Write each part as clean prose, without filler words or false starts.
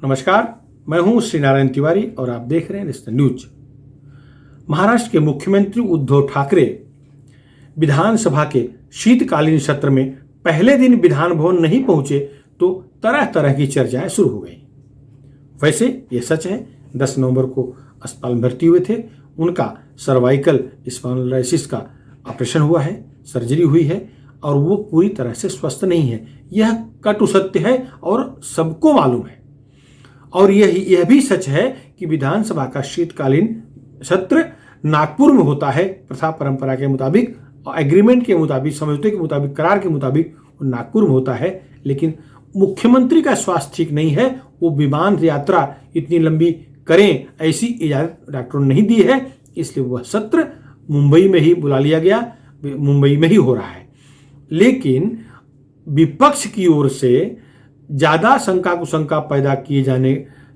नमस्कार, मैं हूं श्री नारायण तिवारी और आप देख रहे हैं नेशनल न्यूज। महाराष्ट्र के मुख्यमंत्री उद्धव ठाकरे विधानसभा के शीतकालीन सत्र में पहले दिन विधान भवन नहीं पहुंचे तो तरह तरह की चर्चाएं शुरू हो गई। वैसे ये सच है, 10 नवंबर को अस्पताल में भर्ती हुए थे। उनका सर्वाइकल स्पॉन्डिलोसिस का ऑपरेशन हुआ है, सर्जरी हुई है और वो पूरी तरह से स्वस्थ नहीं है। यह कटु सत्य है और सबको मालूम है। और यह भी सच है कि विधानसभा का शीतकालीन सत्र नागपुर में होता है। प्रथा परंपरा के मुताबिक, एग्रीमेंट के मुताबिक, समझौते के मुताबिक, करार के मुताबिक नागपुर में होता है। लेकिन मुख्यमंत्री का स्वास्थ्य ठीक नहीं है, वो विमान यात्रा इतनी लंबी करें ऐसी इजाजत डॉक्टरों ने नहीं दी है, इसलिए वह सत्र मुंबई में ही बुला लिया गया, मुंबई में ही हो रहा है। लेकिन विपक्ष की ओर से ज्यादा शंका कुशंका पैदा किए जाने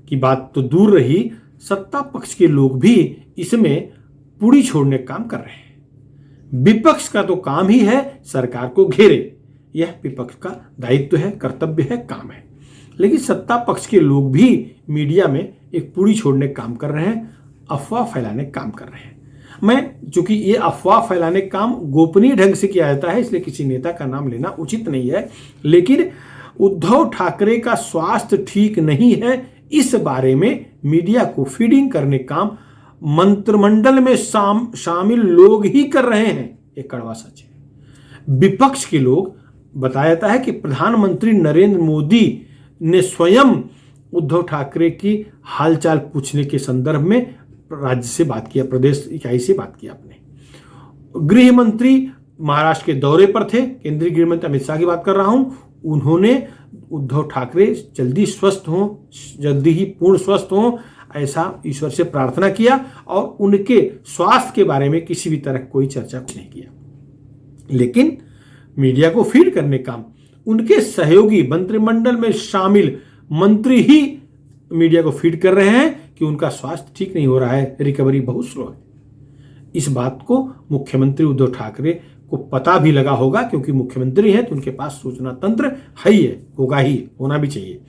की बात तो दूर रही, सत्ता पक्ष के लोग भी इसमें पूरी छोड़ने का काम कर रहे हैं। विपक्ष का तो काम ही है सरकार को घेरे, यह विपक्ष का दायित्व है, कर्तव्य है, काम है। लेकिन सत्ता पक्ष के लोग भी मीडिया में एक पूरी छोड़ने का काम कर रहे हैं, अफवाह फैलाने का काम कर रहे हैं। चूंकि ये अफवाह फैलाने का काम गोपनीय ढंग से किया जाता है, इसलिए किसी नेता का नाम लेना उचित नहीं है। लेकिन उद्धव ठाकरे का स्वास्थ्य ठीक नहीं है, इस बारे में मीडिया को फीडिंग करने काम मंत्रिमंडल में शामिल लोग ही कर रहे हैं। ये कड़वा सच है। विपक्ष के लोग, बताया जाता है कि प्रधानमंत्री नरेंद्र मोदी ने स्वयं उद्धव ठाकरे की हालचाल पूछने के संदर्भ में राज्य से बात किया, प्रदेश इकाई से बात किया। अपने गृह मंत्री महाराष्ट्र के दौरे पर थे, केंद्रीय गृह मंत्री अमित शाह की बात कर रहा हूं। उन्होंने उद्धव ठाकरे जल्दी स्वस्थ हों, जल्दी ही पूर्ण स्वस्थ हों, ऐसा ईश्वर से प्रार्थना किया और उनके स्वास्थ्य के बारे में किसी भी तरह कोई चर्चा नहीं किया। लेकिन मीडिया को फीड करने का उनके सहयोगी मंत्रिमंडल में शामिल मंत्री ही मीडिया को फीड कर रहे हैं कि उनका स्वास्थ्य ठीक नहीं हो रहा है, रिकवरी बहुत स्लो है। इस बात को मुख्यमंत्री उद्धव ठाकरे को पता भी लगा होगा, क्योंकि मुख्यमंत्री है तो उनके पास सूचना तंत्र है ही है, होगा ही, होना भी चाहिए।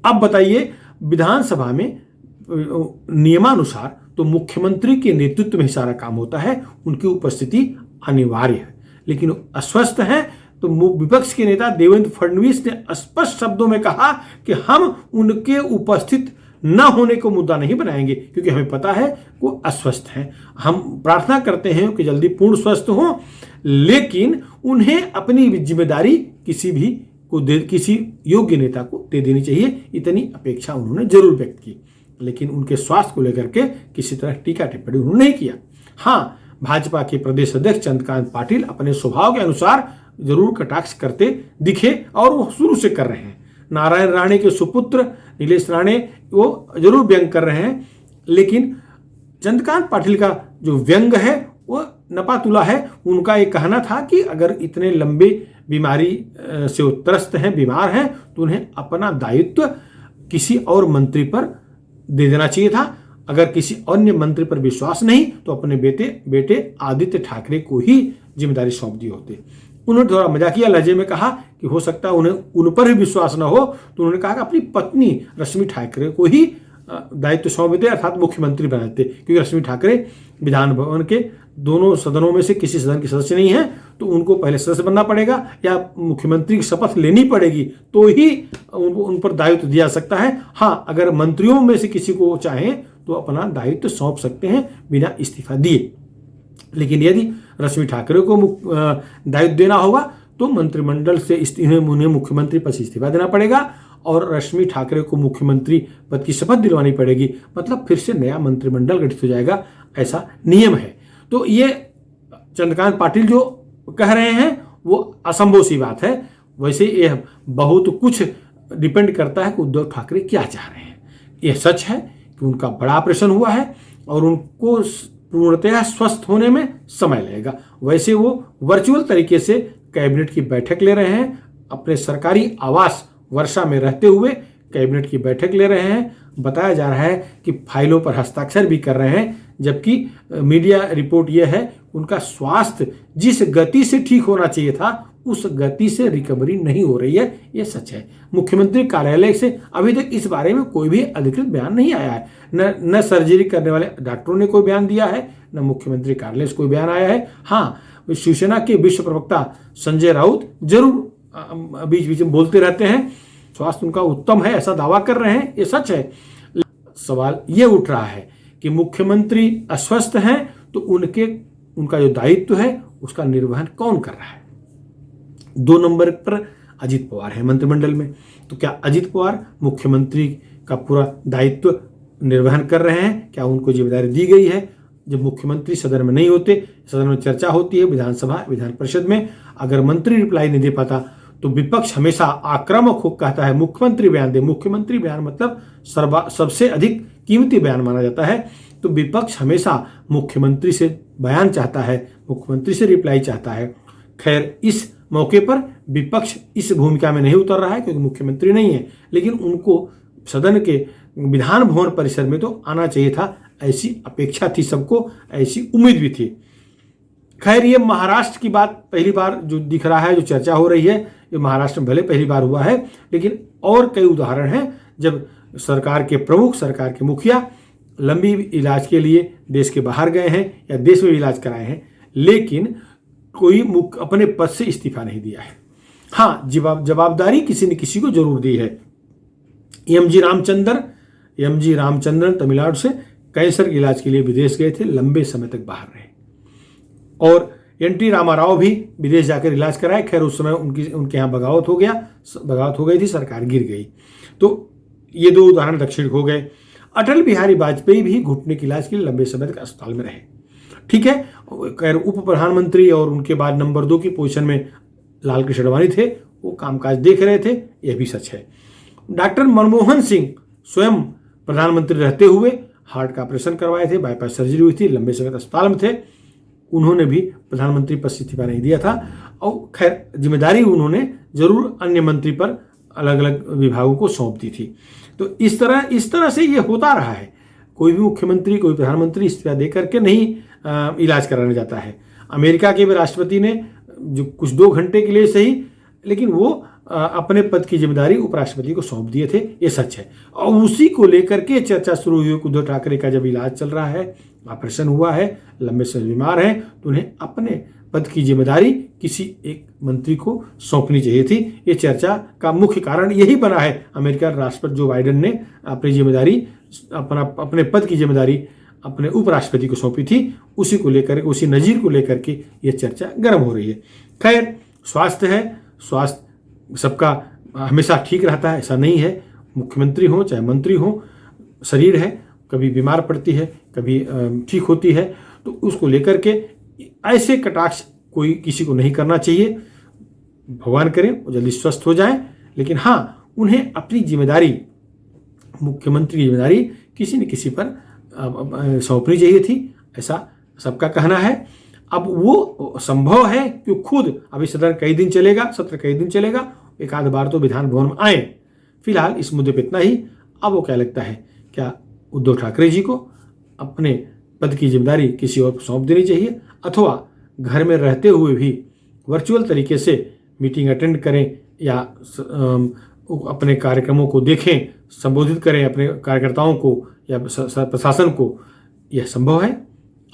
अब बताइए, विधानसभा में नियमानुसार तो मुख्यमंत्री के नेतृत्व में ही सारा काम होता है, उनकी उपस्थिति अनिवार्य है। लेकिन अस्वस्थ हैं तो विपक्ष के नेता देवेंद्र फडणवीस ने स्पष्ट शब्दों में कहा कि हम उनके उपस्थित न होने को मुद्दा नहीं बनाएंगे, क्योंकि हमें पता है वो अस्वस्थ हैं। हम प्रार्थना करते हैं कि जल्दी पूर्ण स्वस्थ हों, लेकिन उन्हें अपनी जिम्मेदारी किसी योग्य नेता को दे देनी चाहिए, इतनी अपेक्षा उन्होंने जरूर व्यक्त की। लेकिन उनके स्वास्थ्य को लेकर के किसी तरह टीका टिप्पणी उन्होंने नहीं किया। हाँ, भाजपा के प्रदेश अध्यक्ष चंद्रकांत पाटिल अपने स्वभाव के अनुसार जरूर कटाक्ष करते दिखे और वो शुरू से कर रहे हैं। नारायण राणे के सुपुत्र नीलेश राणे वो जरूर व्यंग कर रहे हैं, लेकिन चंद्रकांत पाटिल का जो व्यंग है वो नपातुला है। उनका ये कहना था कि अगर इतने लंबे बीमारी से वो त्रस्त हैं, बीमार हैं, तो उन्हें अपना दायित्व किसी और मंत्री पर दे देना चाहिए था। अगर किसी अन्य मंत्री पर विश्वास नहीं तो अपने बेटे आदित्य ठाकरे को ही जिम्मेदारी सौंप दी होती। उन्होंने थोड़ा मजाकिया लहजे में कहा कि हो सकता है उन्हें उन पर भी विश्वास न हो, तो उन्होंने कहा कि अपनी पत्नी रश्मि ठाकरे को ही दायित्व सौंप देते, अर्थात मुख्यमंत्री बना देते। क्योंकि रश्मि ठाकरे विधान भवन के दोनों सदनों में से किसी सदन के सदस्य नहीं है, तो उनको पहले सदस्य बनना पड़ेगा या मुख्यमंत्री की शपथ लेनी पड़ेगी, तो ही उन पर दायित्व दिया सकता है। हाँ, अगर मंत्रियों में से किसी को चाहें तो अपना दायित्व सौंप सकते हैं बिना इस्तीफा दिए। लेकिन यदि रश्मि ठाकरे को दायित्व देना होगा तो मंत्रिमंडल से उन्हें मुख्यमंत्री पद से इस्तीफा देना पड़ेगा और रश्मि ठाकरे को मुख्यमंत्री पद की शपथ दिलवानी पड़ेगी। मतलब फिर से नया मंत्रिमंडल गठित हो जाएगा, ऐसा नियम है। तो ये चंद्रकांत पाटिल जो कह रहे हैं वो असंभव सी बात है। वैसे यह बहुत कुछ डिपेंड करता है कि उद्धव ठाकरे क्या चाह रहे हैं। यह सच है कि उनका बड़ा ऑपरेशन हुआ है और उनको पूर्णतः स्वस्थ होने में समय लगेगा। वैसे वो वर्चुअल तरीके से कैबिनेट की बैठक ले रहे हैं, अपने सरकारी आवास वर्षा में रहते हुए कैबिनेट की बैठक ले रहे हैं। बताया जा रहा है कि फाइलों पर हस्ताक्षर भी कर रहे हैं, जबकि मीडिया रिपोर्ट यह है उनका स्वास्थ्य जिस गति से ठीक होना चाहिए था उस गति से रिकवरी नहीं हो रही है, ये सच है। मुख्यमंत्री कार्यालय से अभी तक इस बारे में कोई भी अधिकृत बयान नहीं आया है। न सर्जरी करने वाले डॉक्टरों ने कोई बयान दिया है, न मुख्यमंत्री कार्यालय से कोई बयान आया है। हाँ, शिवसेना के विश्व प्रवक्ता संजय राउत जरूर बीच बीच में बोलते रहते हैं, स्वास्थ्य उनका उत्तम है ऐसा दावा कर रहे हैं, ये सच है। सवाल ये उठ रहा है कि मुख्यमंत्री अस्वस्थ हैं तो उनका जो दायित्व है उसका निर्वहन कौन कर रहा है। 2 नंबर पर अजित पवार है मंत्रिमंडल में, तो क्या अजित पवार मुख्यमंत्री का पूरा दायित्व निर्वहन कर रहे हैं? क्या उनको जिम्मेदारी दी गई है? जब मुख्यमंत्री सदन में नहीं होते, सदन में चर्चा होती है, विधानसभा विधान परिषद में, अगर मंत्री रिप्लाई नहीं दे पाता तो विपक्ष हमेशा आक्रामक हो कहता है मुख्यमंत्री बयान दे। मुख्यमंत्री बयान मतलब सबसे अधिक कीमती बयान माना जाता है, तो विपक्ष हमेशा मुख्यमंत्री से बयान चाहता है, मुख्यमंत्री से रिप्लाई चाहता है। खैर, इस मौके पर विपक्ष इस भूमिका में नहीं उतर रहा है क्योंकि मुख्यमंत्री नहीं है, लेकिन उनको सदन के विधान भवन परिसर में तो आना चाहिए था, ऐसी अपेक्षा थी सबको, ऐसी उम्मीद भी थी। खैर, ये महाराष्ट्र की बात पहली बार जो दिख रहा है, जो चर्चा हो रही है, ये महाराष्ट्र में भले पहली बार हुआ है, लेकिन और कई उदाहरण हैं जब सरकार के प्रमुख, सरकार के मुखिया लंबी इलाज के लिए देश के बाहर गए हैं या देश में इलाज कराए हैं, लेकिन कोई अपने पद से इस्तीफा नहीं दिया है। हाँ, जवाबदारी किसी ने किसी को जरूर दी है। एम जी रामचंद्रन तमिलनाडु से कैंसर के इलाज के लिए विदेश गए थे, लंबे समय तक बाहर रहे। और एन.टी. रामाराव भी विदेश जाकर इलाज कराए। खैर, उस समय उनके यहाँ बगावत हो गई थी, सरकार गिर गई। तो ये 2 उदाहरण दक्षिण हो गए। अटल बिहारी वाजपेयी भी घुटने के इलाज के लिए लंबे समय तक अस्पताल में रहे। ठीक है, खैर उप प्रधानमंत्री और उनके बाद नंबर 2 की पोजीशन में लालकृष्ण अडवाणी थे, वो कामकाज देख रहे थे, यह भी सच है। डॉक्टर मनमोहन सिंह स्वयं प्रधानमंत्री रहते हुए हार्ट का ऑपरेशन करवाए थे, बाईपास सर्जरी हुई थी, लंबे समय तक अस्पताल में थे, उन्होंने भी प्रधानमंत्री पद से इस्तीफा नहीं दिया था। और खैर, जिम्मेदारी उन्होंने जरूर अन्य मंत्री पर अलग अलग विभागों को सौंप दी थी। तो इस तरह से ये होता रहा है। कोई भी मुख्यमंत्री, कोई प्रधानमंत्री इस्तीफा दे करके नहीं इलाज कराने जाता है। अमेरिका के भी राष्ट्रपति ने जो कुछ 2 घंटे के लिए सही, लेकिन वो अपने पद की जिम्मेदारी उपराष्ट्रपति को सौंप दिए थे, ये सच है। और उसी को लेकर के चर्चा शुरू हुई। उद्धव ठाकरे का जब इलाज चल रहा है, ऑपरेशन हुआ है, लंबे समय बीमार हैं, तो उन्हें अपने पद की जिम्मेदारी किसी एक मंत्री को सौंपनी चाहिए थी। ये चर्चा का मुख्य कारण यही बना है। अमेरिका राष्ट्रपति जो बाइडेन ने अपनी जिम्मेदारी, अपने पद की जिम्मेदारी अपने उपराष्ट्रपति को सौंपी थी, उसी को लेकर, उसी नजीर को लेकर के ये चर्चा गर्म हो रही है। खैर, स्वास्थ्य है, स्वास्थ्य सबका हमेशा ठीक रहता है ऐसा नहीं है। मुख्यमंत्री हो चाहे मंत्री हो, शरीर है, कभी बीमार पड़ती है, कभी ठीक होती है, तो उसको लेकर के ऐसे कटाक्ष कोई किसी को नहीं करना चाहिए। भगवान करे वो जल्दी स्वस्थ हो जाए, लेकिन हाँ, उन्हें अपनी जिम्मेदारी, मुख्यमंत्री की जिम्मेदारी किसी न किसी पर सौंपनी चाहिए थी, ऐसा सबका कहना है। अब वो संभव है कि खुद, अभी सदन कई दिन चलेगा, सत्र कई दिन चलेगा, एक आध बार तो विधान भवन में आए। फिलहाल इस मुद्दे पे इतना ही। अब वो क्या लगता है, क्या उद्धव ठाकरे जी को अपने पद की जिम्मेदारी किसी और को सौंप देनी चाहिए, अथवा घर में रहते हुए भी वर्चुअल तरीके से मीटिंग अटेंड करें या अपने कार्यक्रमों को देखें, संबोधित करें अपने कार्यकर्ताओं को या प्रशासन को? यह संभव है।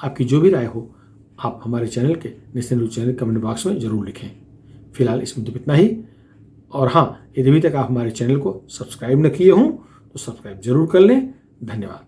आपकी जो भी राय हो, आप हमारे चैनल के national news channel comment box में जरूर लिखें। फिलहाल इस मुद्दे पर इतना ही। और हाँ, यदि अभी तक आप हमारे चैनल को सब्सक्राइब न किए हों तो सब्सक्राइब जरूर कर लें। धन्यवाद।